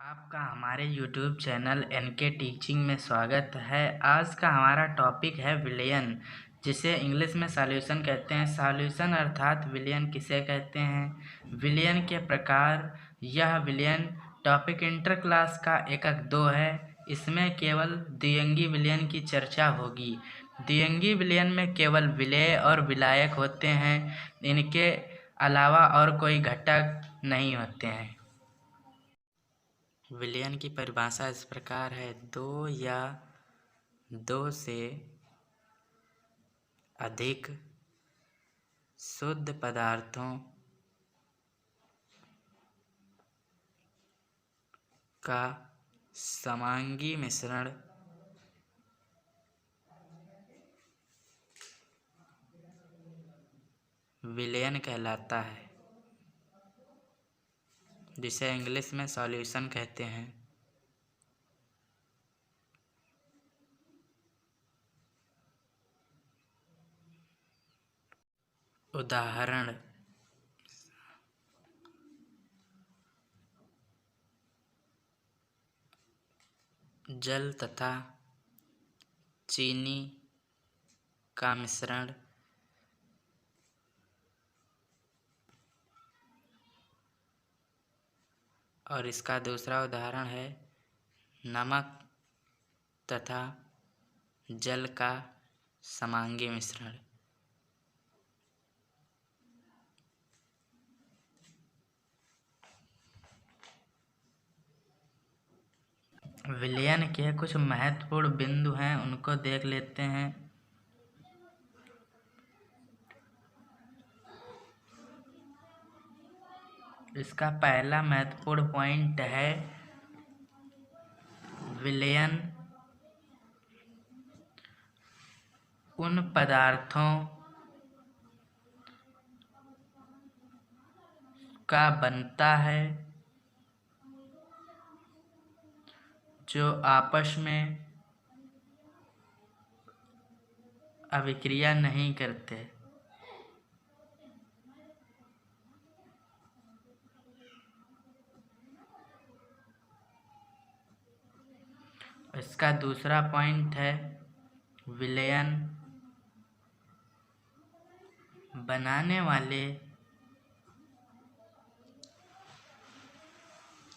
आपका हमारे YouTube channel N K teaching में स्वागत है। आज का हमारा टॉपिक है विलयन, जिसे इंग्लिश में सॉल्यूशन कहते हैं। सॉल्यूशन अर्थात विलयन किसे कहते हैं, विलयन के प्रकार। यह विलयन टॉपिक इंटर क्लास का एकक 2 है। इसमें केवल द्विअंगी विलयन की चर्चा होगी। द्विअंगी विलयन में केवल विलेय और विलायक होते हैं, इनके अलावा और कोई घटक नहीं होते हैं। विलयन की परिभाषा इस प्रकार है: दो या दो से अधिक शुद्ध पदार्थों का समांगी मिश्रण विलयन कहलाता है, जिसे इंग्लिश में सॉल्यूशन कहते हैं। उदाहरण: जल तथा चीनी का मिश्रण, और इसका दूसरा उदाहरण है नमक तथा जल का समांगी मिश्रण। विलयन के कुछ महत्वपूर्ण बिंदु हैं, उनको देख लेते हैं। इसका पहला महत्वपूर्ण पॉइंट है विलयन उन पदार्थों का बनता है जो आपस में अभिक्रिया नहीं करते। इसका दूसरा पॉइंट है विलयन बनाने वाले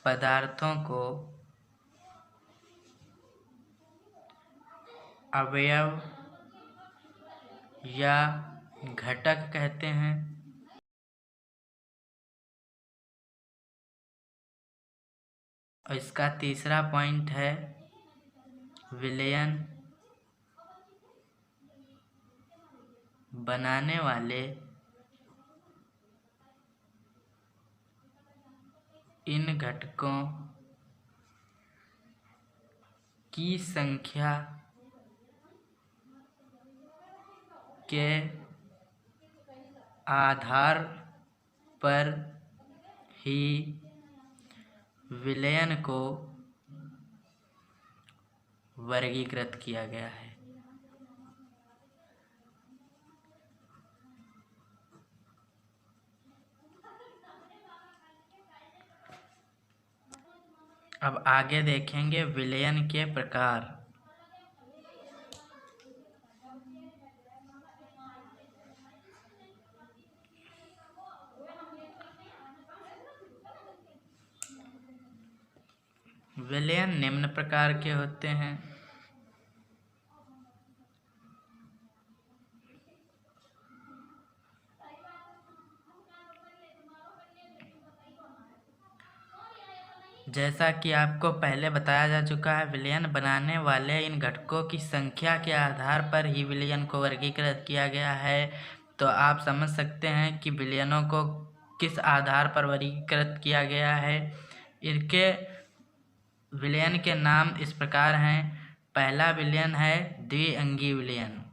पदार्थों को अवयव या घटक कहते हैं। और इसका तीसरा पॉइंट है विलयन बनाने वाले इन घटकों की संख्या के आधार पर ही विलयन को वर्गीकृत किया गया है। अब आगे देखेंगे विलयन के प्रकार। विलयन निम्न प्रकार के होते हैं: जैसा कि आपको पहले बताया जा चुका है, विलयन बनाने वाले इन घटकों की संख्या के आधार पर ही विलयन को वर्गीकृत किया गया है। तो आप समझ सकते हैं कि विलयनों को किस आधार पर वर्गीकृत किया गया है। इनके विलयन के नाम इस प्रकार हैं। पहला विलयन है द्विअंगी विलयन।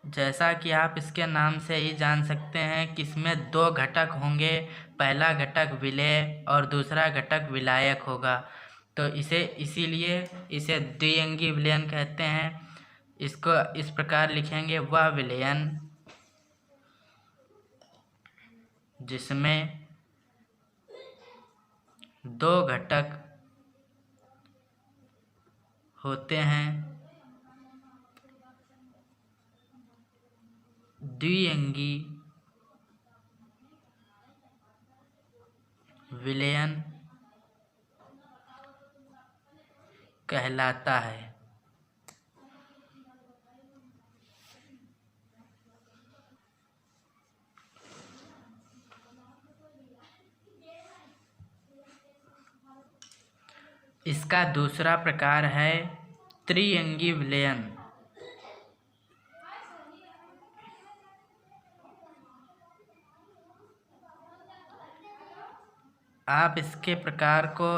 जैसा कि आप इसके नाम से ही जान सकते हैं कि इसमें दो घटक होंगे। पहला घटक विलेय और दूसरा घटक विलायक होगा। तो इसीलिए इसे द्विअंगी विलयन कहते हैं। इसको इस प्रकार लिखेंगे: वह विलयन जिसमें दो घटक होते हैं। द्विअंगी विलयन कहलाता है। इसका दूसरा प्रकार है त्रिअंगी विलयन। आप इसके प्रकार को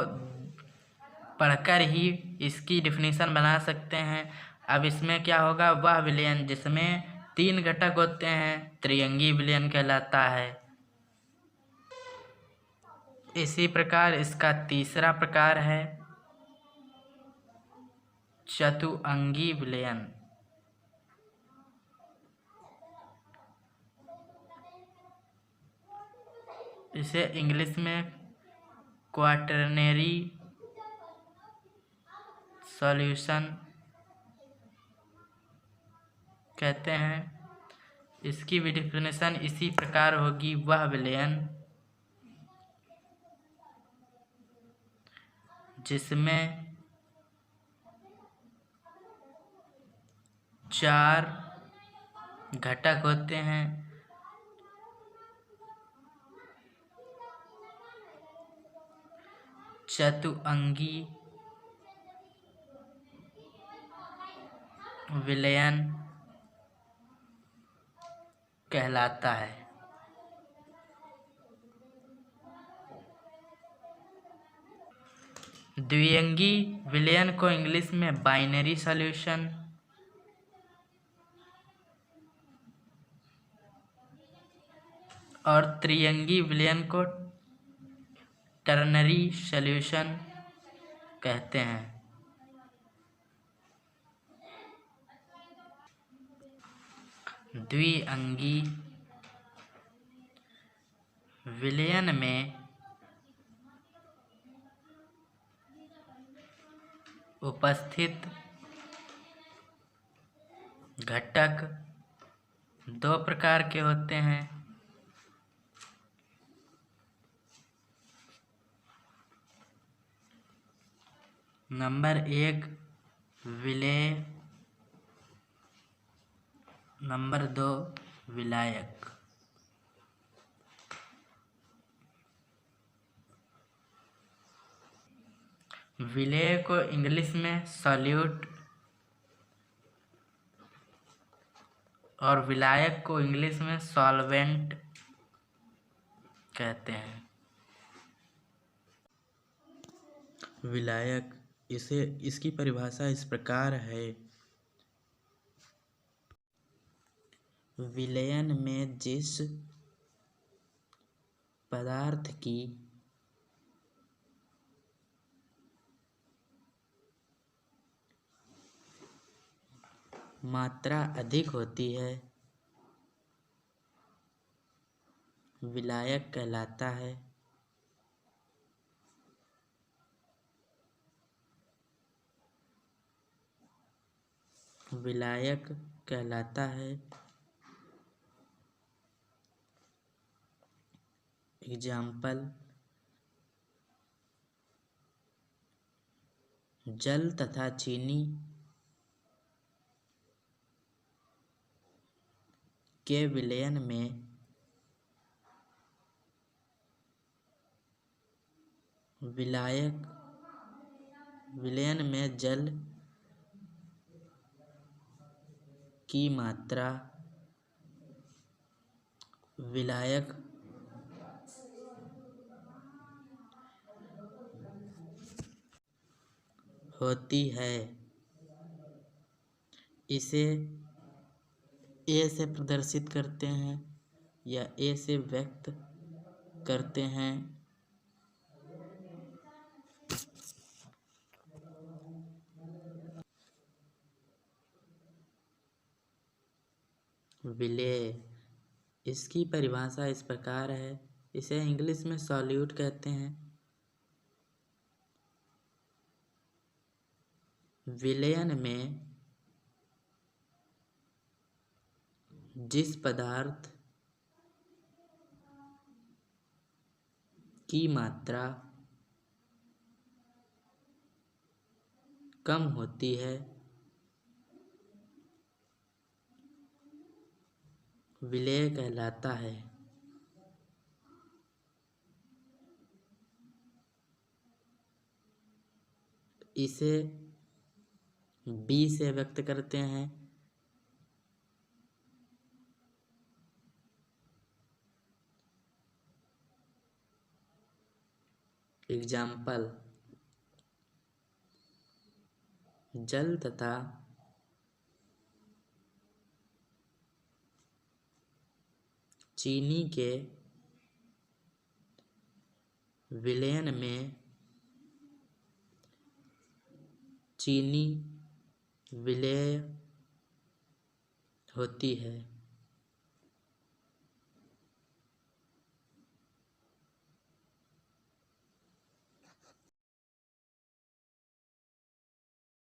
पढ़कर ही इसकी डिफिनीशन बना सकते हैं। अब इसमें क्या होगा, वह विलयन जिसमें तीन घटक होते हैं त्रिअंगी विलयन कहलाता है। इसी प्रकार इसका तीसरा प्रकार है चतुअंगी विलयन। इसे इंग्लिश में क्वाटरनरी सॉल्यूशन कहते हैं। इसकी भी डिफिनेशन इसी प्रकार होगी, वह विलयन जिसमें चार घटक होते हैं चतुअंगी विलयन कहलाता है। द्विअंगी विलयन को इंग्लिश में बाइनरी सॉल्यूशन और त्रिअंगी विलयन को टर्नरी सॉल्यूशन कहते हैं। द्विअंगी विलयन में उपस्थित घटक दो प्रकार के होते हैं। नंबर एक विलेय, नंबर दो विलायक। विलेय को इंग्लिश में सॉल्यूट और विलायक को इंग्लिश में सॉल्वेंट कहते हैं। विलायक, इसकी परिभाषा इस प्रकार है। विलयन में जिस पदार्थ की मात्रा अधिक होती है विलायक कहलाता है। विलायक कहलाता है। एग्जाम्पल, जल तथा चीनी के विलयन में विलयन में जल की मात्रा विलायक होती है। इसे ए से प्रदर्शित करते हैं या ए से व्यक्त करते हैं। विलेय, इसकी परिभाषा इस प्रकार है। इसे इंग्लिश में सॉल्यूट कहते हैं। विलयन में जिस पदार्थ की मात्रा कम होती है विलेय कहलाता है। इसे बी से व्यक्त करते हैं। एग्जाम्पल, जल तथा चीनी के विलयन में चीनी विलेय होती है।